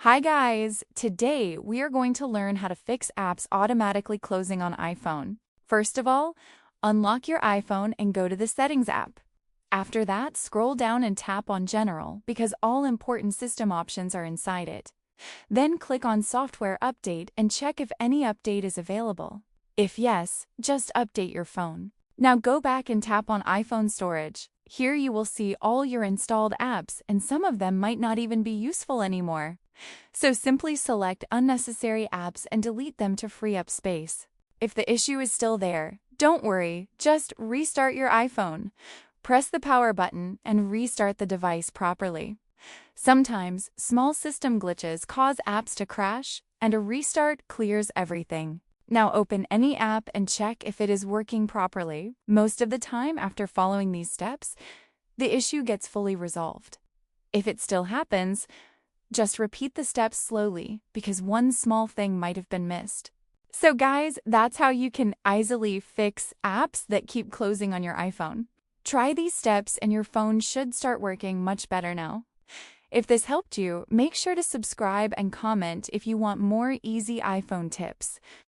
Hi guys! Today we are going to learn how to fix apps automatically closing on iPhone. First of all, unlock your iPhone and go to the Settings app. After that, scroll down and tap on General because all important system options are inside it. Then click on Software Update and check if any update is available. If yes, just update your phone. Now go back and tap on iPhone Storage. Here you will see all your installed apps, and some of them might not even be useful anymore. So simply select unnecessary apps and delete them to free up space. If the issue is still there, don't worry, just restart your iPhone. Press the power button and restart the device properly. Sometimes, small system glitches cause apps to crash, and a restart clears everything. Now open any app and check if it is working properly. Most of the time, after following these steps, the issue gets fully resolved. If it still happens, just repeat the steps slowly because one small thing might have been missed. So guys, that's how you can easily fix apps that keep closing on your iPhone. Try these steps and your phone should start working much better now. If this helped you, make sure to subscribe and comment if you want more easy iPhone tips.